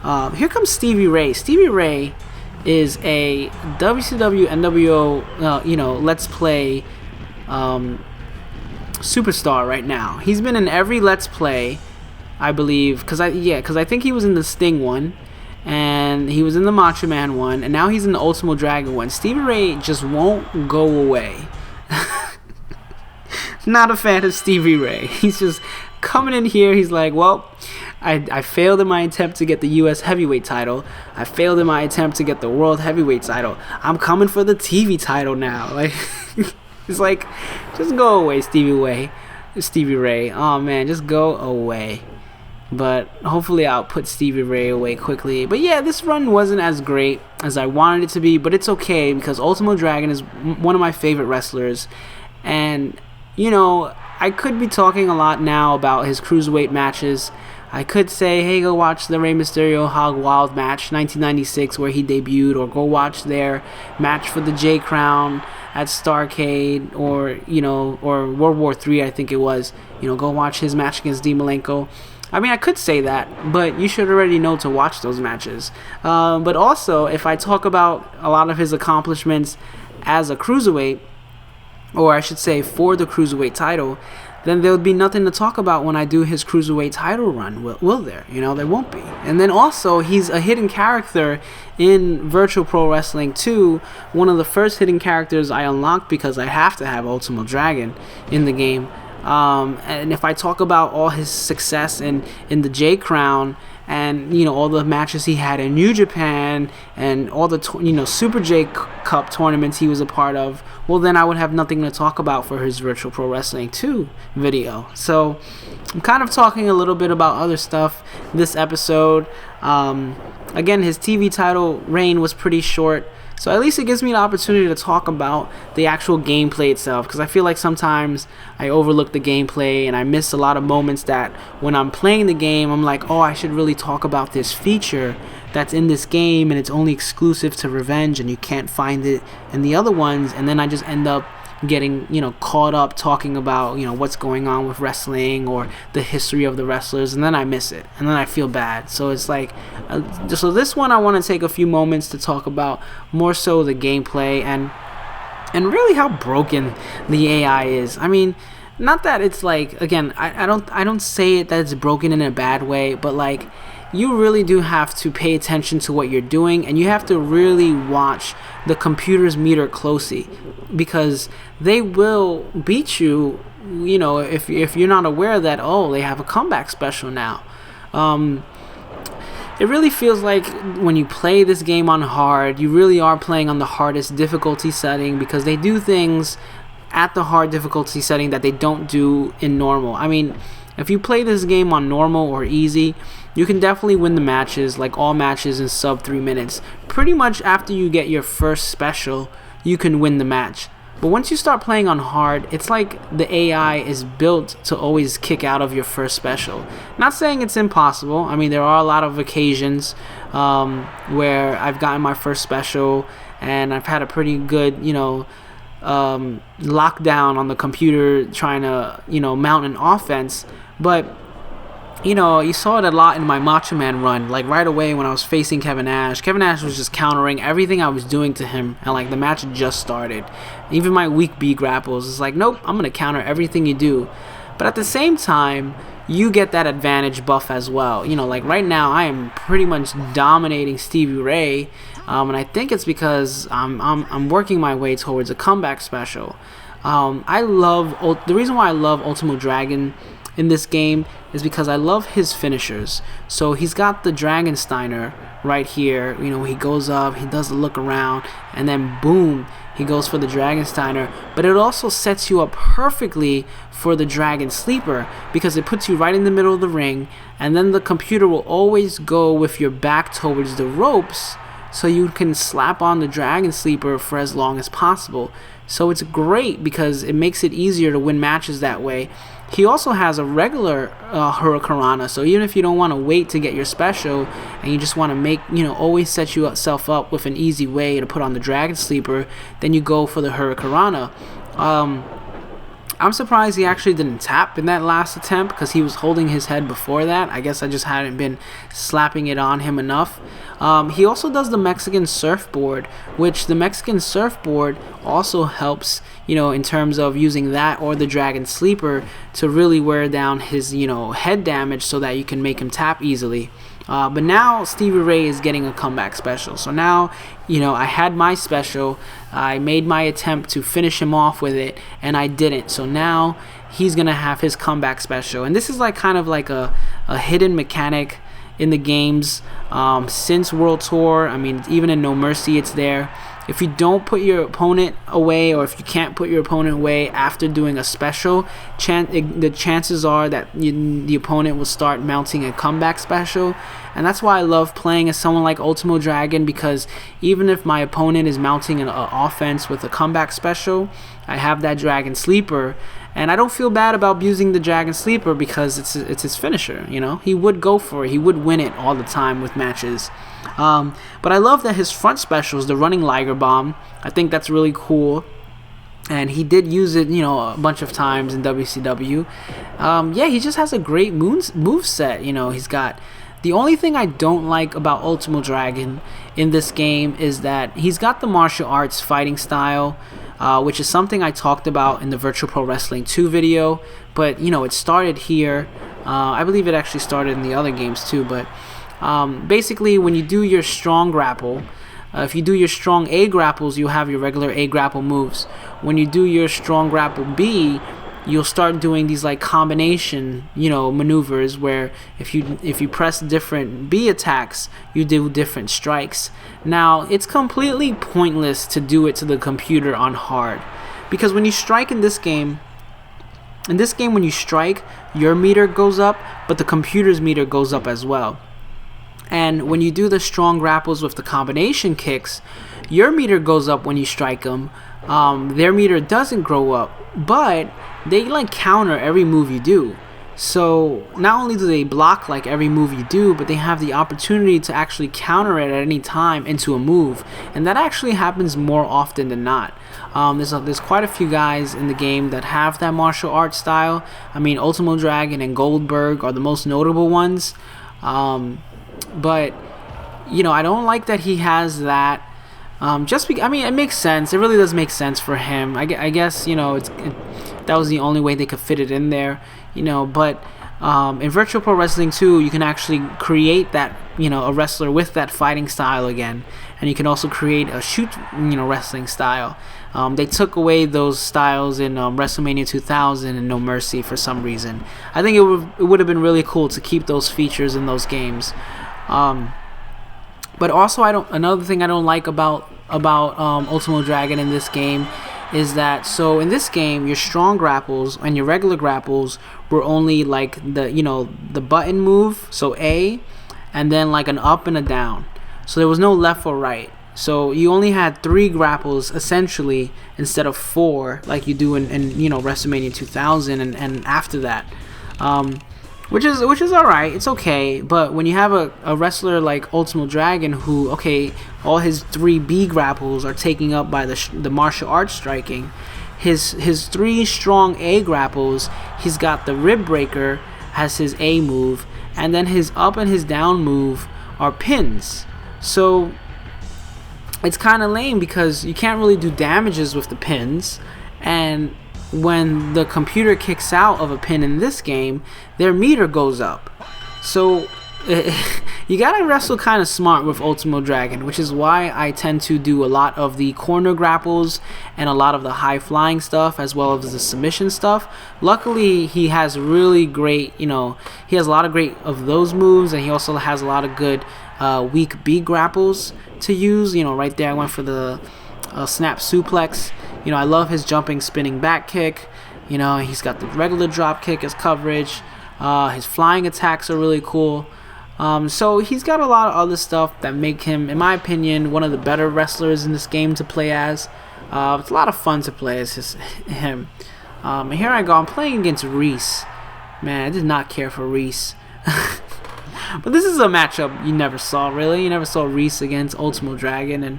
Here comes Stevie Ray. Stevie Ray is a WCW nWo Let's Play superstar right now. He's been in every Let's Play, I believe, because I think he was in the Sting one, and he was in the Macho Man one, and now he's in the Ultimo Dragon one. Stevie Ray just won't go away. Not a fan of Stevie Ray. He's just coming in here. He's like, well, I failed in my attempt to get the US Heavyweight title. I failed in my attempt to get the World Heavyweight title. I'm coming for the TV title now. Like, it's like, just go away, Stevie Ray. Oh man, just go away. But hopefully I'll put Stevie Ray away quickly. But yeah, this run wasn't as great as I wanted it to be, but it's okay, because Ultimo Dragon is one of my favorite wrestlers. And, I could be talking a lot now about his Cruiserweight matches. I could say, hey, go watch the Rey Mysterio Hog Wild match, 1996, where he debuted, or go watch their match for the J Crown at Starrcade, or World War III, I think it was. Go watch his match against Dean Malenko. I mean, I could say that, but you should already know to watch those matches. But also, if I talk about a lot of his accomplishments as a Cruiserweight, or I should say for the Cruiserweight title, then there would be nothing to talk about when I do his Cruiserweight title run, will there? There won't be. And then also, he's a hidden character in Virtual Pro Wrestling 2, one of the first hidden characters I unlocked because I have to have Ultimo Dragon in the game. And if I talk about all his success in the J Crown, and all the matches he had in New Japan, and all the Super J Cup tournaments he was a part of, well, then I would have nothing to talk about for his Virtual Pro Wrestling 2 video. So I'm kind of talking a little bit about other stuff this episode. Again, his TV title reign was pretty short, so at least it gives me the opportunity to talk about the actual gameplay itself, because I feel like sometimes I overlook the gameplay and I miss a lot of moments that when I'm playing the game, I'm like, oh, I should really talk about this feature that's in this game and it's only exclusive to Revenge and you can't find it in the other ones, and then I just end up getting caught up talking about what's going on with wrestling or the history of the wrestlers, and then I miss it and then I feel bad. So it's like so this one I want to take a few moments to talk about more so the gameplay and really how broken the AI is. I mean, not that it's like, again, I don't say it that it's broken in a bad way, but like, you really do have to pay attention to what you're doing, and you have to really watch the computer's meter closely, because they will beat you, if you're not aware that, oh, they have a comeback special now. It really feels like when you play this game on hard, you really are playing on the hardest difficulty setting, because they do things at the hard difficulty setting that they don't do in normal. I mean, if you play this game on normal or easy, you can definitely win the matches, like all matches in sub 3 minutes. Pretty much after you get your first special, you can win the match. But once you start playing on hard, it's like the AI is built to always kick out of your first special. Not saying it's impossible. I mean, there are a lot of occasions where I've gotten my first special and I've had a pretty good, lockdown on the computer trying to, mount an offense. But you saw it a lot in my Macho Man run. Like right away when I was facing Kevin Nash was just countering everything I was doing to him, and like the match had just started. Even my weak B grapples, it's like, nope, I'm gonna counter everything you do. But at the same time, you get that advantage buff as well. Like right now I am pretty much dominating Stevie Ray, and I think it's because I'm working my way towards a comeback special. The reason why I love Ultimo Dragon in this game is because I love his finishers. So he's got the Dragonsteiner right here. He goes up, he does the look around, and then boom, he goes for the Dragon Steiner, but it also sets you up perfectly for the Dragon Sleeper because it puts you right in the middle of the ring, and then the computer will always go with your back towards the ropes, so you can slap on the Dragon Sleeper for as long as possible. So it's great because it makes it easier to win matches that way. He also has a regular Hurricanrana, so even if you don't want to wait to get your special and you just want to make, always set yourself up with an easy way to put on the Dragon Sleeper, then you go for the Hurricanrana. I'm surprised he actually didn't tap in that last attempt because he was holding his head before that. I guess I just hadn't been slapping it on him enough. He also does the Mexican surfboard, which the Mexican surfboard also helps, in terms of using that or the Dragon Sleeper to really wear down his, head damage so that you can make him tap easily. But now Stevie Ray is getting a comeback special. So now, I had my special. I made my attempt to finish him off with it, and I didn't. So now he's going to have his comeback special. And this is kind of like a hidden mechanic in the games since World Tour. I mean, even in No Mercy, it's there. If you don't put your opponent away, or if you can't put your opponent away after doing a special, the chances are that the opponent will start mounting a comeback special. And that's why I love playing as someone like Ultimo Dragon, because even if my opponent is mounting an offense with a comeback special, I have that Dragon Sleeper, and I don't feel bad about abusing the Dragon Sleeper because it's his finisher. He would go for it. He would win it all the time with matches. But I love that his front specials, the running Liger Bomb, I think that's really cool. And he did use it, a bunch of times in WCW. He just has a great move set. He's got... The only thing I don't like about Ultimo Dragon in this game is that he's got the martial arts fighting style, which is something I talked about in the Virtual Pro Wrestling 2 video. But, it started here. I believe it actually started in the other games too. But basically, when you do your strong grapple, if you do your strong A grapples, you have your regular A grapple moves. When you do your strong grapple B, you'll start doing these combination maneuvers where if you press different B attacks, you do different strikes. Now it's completely pointless to do it to the computer on hard, because when you strike in this game when you strike, your meter goes up, but the computer's meter goes up as well. And when you do the strong grapples with the combination kicks, your meter goes up when you strike them. Their meter doesn't grow up, but they counter every move you do. So not only do they block every move you do, but they have the opportunity to actually counter it at any time into a move, and that actually happens more often than not. There's quite a few guys in the game that have that martial arts style. I mean, Ultimo Dragon and Goldberg are the most notable ones. But I don't like that he has that. It makes sense. It really does make sense for him. I guess that was the only way they could fit it in there. But in Virtual Pro Wrestling 2, you can actually create that a wrestler with that fighting style again, and you can also create a shoot wrestling style. They took away those styles in WrestleMania 2000 and No Mercy for some reason. I think it would have been really cool to keep those features in those games. But also, another thing I don't like about Ultimo Dragon in this game is that, so in this game, your strong grapples and your regular grapples were only the button move, so A, and then an up and a down. So there was no left or right. So you only had 3 grapples essentially instead of 4 like you do in WrestleMania 2000 and after that. Which is alright, it's okay, but when you have a wrestler like Ultimo Dragon who, all his 3 B grapples are taken up by the martial arts striking, his 3 strong A grapples, he's got the rib breaker as his A move, and then his up and his down move are pins. So it's kind of lame because you can't really do damages with the pins, and when the computer kicks out of a pin in this game, their meter goes up. So you gotta wrestle kind of smart with Ultimo Dragon, which is why I tend to do a lot of the corner grapples and a lot of the high flying stuff as well as the submission stuff. Luckily, he has really great, he has a lot of great of those moves, and he also has a lot of good weak B grapples to use. Right there I went for the a snap suplex. You know, I love his jumping, spinning back kick. You know, he's got the regular drop kick as coverage. His flying attacks are really cool. So he's got a lot of other stuff that make him, in my opinion, one of the better wrestlers in this game to play as. It's a lot of fun to play as him. And here I go. I'm playing against Reese. Man, I did not care for Reese. But this is a matchup you never saw, really. You never saw Reese against Ultimo Dragon. And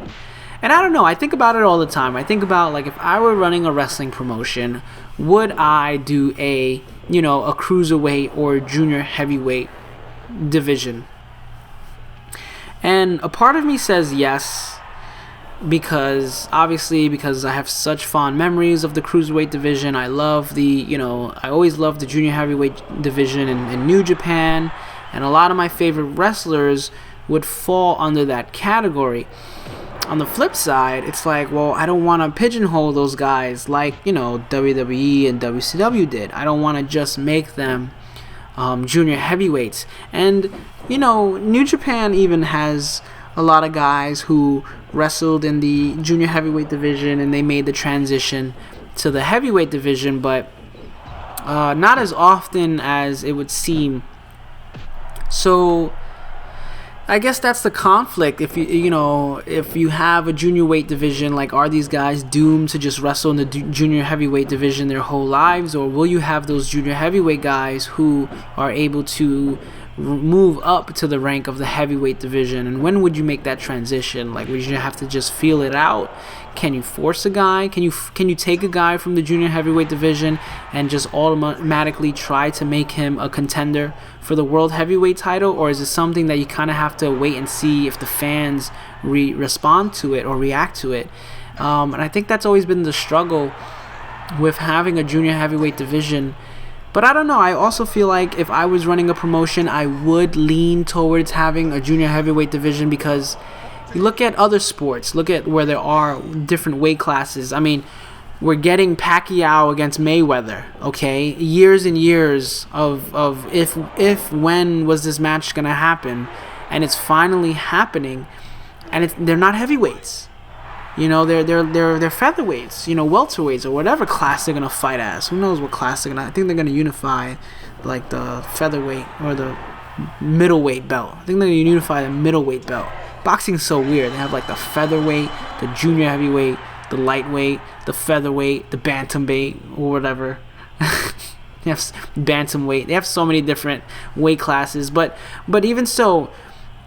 I don't know. I think about it all the time. I think about, like, if I were running a wrestling promotion, would I do a cruiserweight or junior heavyweight division? And a part of me says yes, because I have such fond memories of the cruiserweight division. I always loved the junior heavyweight division in New Japan, and a lot of my favorite wrestlers would fall under that category. On the flip side, it's like, well, I don't want to pigeonhole those guys like, WWE and WCW did. I don't want to just make them junior heavyweights. And, New Japan even has a lot of guys who wrestled in the junior heavyweight division and they made the transition to the heavyweight division, but not as often as it would seem. So I guess that's the conflict. If you have a junior weight division, like, are these guys doomed to just wrestle in the junior heavyweight division their whole lives, or will you have those junior heavyweight guys who are able to move up to the rank of the heavyweight division? And when would you make that transition? Like, would you have to just feel it out? Can you force a guy? Can you take a guy from the junior heavyweight division and just automatically try to make him a contender for the world heavyweight title? Or is it something that you kind of have to wait and see if the fans respond to it or react to it? And I think that's always been the struggle with having a junior heavyweight division. But I don't know. I also feel like if I was running a promotion, I would lean towards having a junior heavyweight division, because you look at other sports, look at where there are different weight classes. I mean, we're getting Pacquiao against Mayweather, okay? Years and years of when was this match going to happen? And it's finally happening. And they're not heavyweights. They're featherweights, welterweights, or whatever class they're gonna fight as. Who knows what class they're gonna? I think they're gonna unify, like, the featherweight or the middleweight belt. I think they're gonna unify the middleweight belt. Boxing's so weird. They have, like, the featherweight, the junior heavyweight, the lightweight, the featherweight, the bantamweight, or whatever. They have bantamweight. They have so many different weight classes, but even so,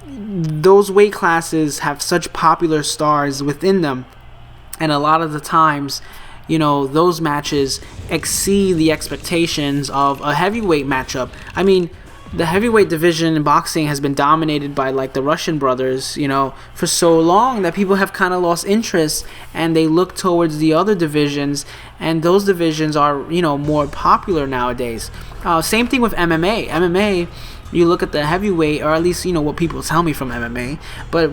those weight classes have such popular stars within them, and a lot of the times, those matches exceed the expectations of a heavyweight matchup. I mean, the heavyweight division in boxing has been dominated by, like, the Russian brothers, for so long that people have kind of lost interest, and they look towards the other divisions, and those divisions are, more popular nowadays. Same thing with MMA. MMA, you look at the heavyweight, or at least, what people tell me from MMA, but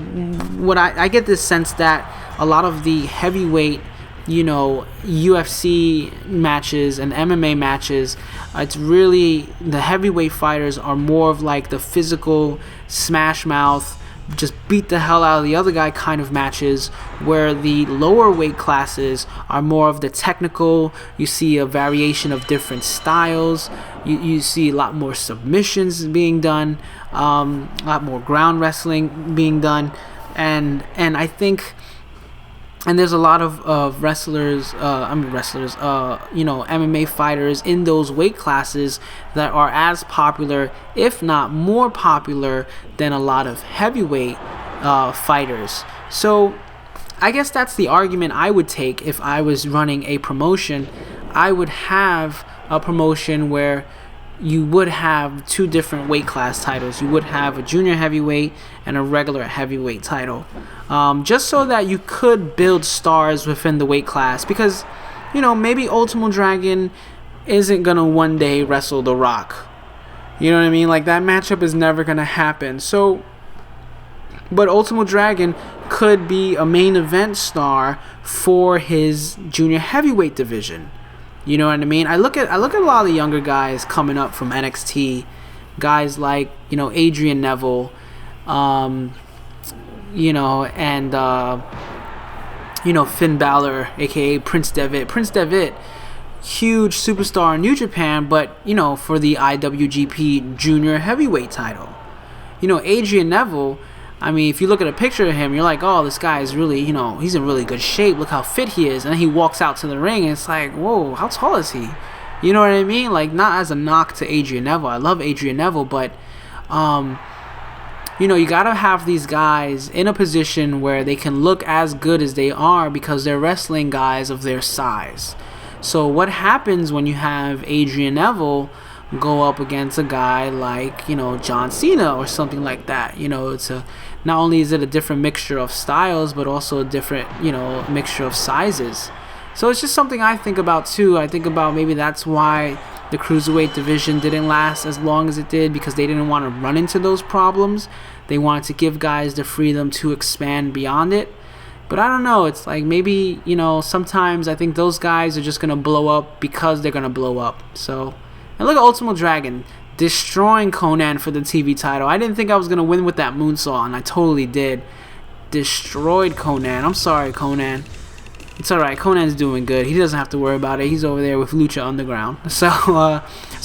what I get this sense that a lot of the heavyweight, UFC matches and MMA matches, it's really, the heavyweight fighters are more of, like, the physical smash mouth, just beat the hell out of the other guy kind of matches, where the lower weight classes are more of the technical. You see a variation of different styles. You see a lot more submissions being done, a lot more ground wrestling being done, and I think, and there's a lot of MMA fighters in those weight classes that are as popular, if not more popular, than a lot of heavyweight fighters. So I guess that's the argument I would take if I was running a promotion. I would have a promotion where you would have two different weight class titles. You would have a junior heavyweight and a regular heavyweight title, just so that you could build stars within the weight class, because maybe Ultimo Dragon isn't gonna one day wrestle The Rock. You know what I mean? Like, that matchup is never gonna happen. So, but Ultimo Dragon could be a main event star for his junior heavyweight division. You know what I mean? I look at a lot of the younger guys coming up from NXT, guys like, Adrian Neville, and Finn Balor, aka Prince Devitt. Prince Devitt, huge superstar in New Japan, but for the IWGP Junior Heavyweight title. Adrian Neville, I mean, if you look at a picture of him, you're like, oh, this guy is really, he's in really good shape. Look how fit he is. And then he walks out to the ring, and it's like, whoa, how tall is he? You know what I mean? Like, not as a knock to Adrian Neville. I love Adrian Neville, but, you gotta have these guys in a position where they can look as good as they are because they're wrestling guys of their size. So what happens when you have Adrian Neville go up against a guy like, John Cena or something like that? Not only is it a different mixture of styles, but also a different, mixture of sizes. So it's just something I think about too. I think about maybe that's why the Cruiserweight division didn't last as long as it did, because they didn't want to run into those problems. They wanted to give guys the freedom to expand beyond it. But I don't know, it's like maybe, sometimes I think those guys are just going to blow up because they're going to blow up. So, and look at Ultimo Dragon destroying Konnan for the TV title. I didn't think I was going to win with that moonsault, and I totally did. Destroyed Konnan. I'm sorry, Konnan. It's alright, Konnan's doing good. He doesn't have to worry about it. He's over there with Lucha Underground. So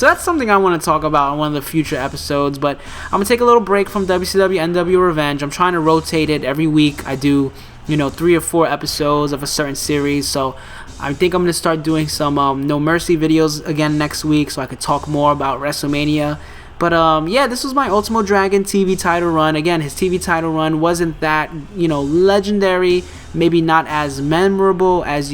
that's something I want to talk about in one of the future episodes. But I'm going to take a little break from WCW nWo Revenge. I'm trying to rotate it every week. I do 3 or 4 episodes of a certain series. So I think I'm going to start doing some No Mercy videos again next week, so I could talk more about WrestleMania. But yeah, this was my Ultimo Dragon TV title run. Again, his TV title run wasn't that, legendary, maybe not as memorable as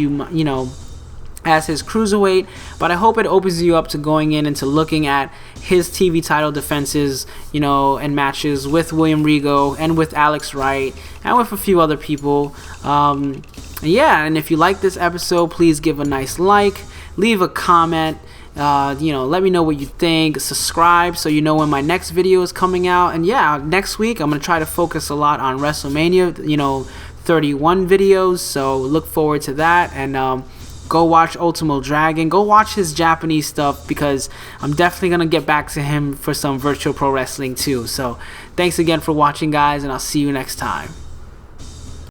as his Cruiserweight, but I hope it opens you up to going in and to looking at his TV title defenses, and matches with William Regal and with Alex Wright and with a few other people. Yeah, and if you like this episode, please give a nice like, leave a comment. Let me know what you think. Subscribe so you know when my next video is coming out. And yeah, next week I'm gonna try to focus a lot on WrestleMania 31 videos, so look forward to that. And go watch Ultimo Dragon, go watch his Japanese stuff, because I'm definitely gonna get back to him for some virtual pro wrestling too. So thanks again for watching, guys, and I'll see you next time.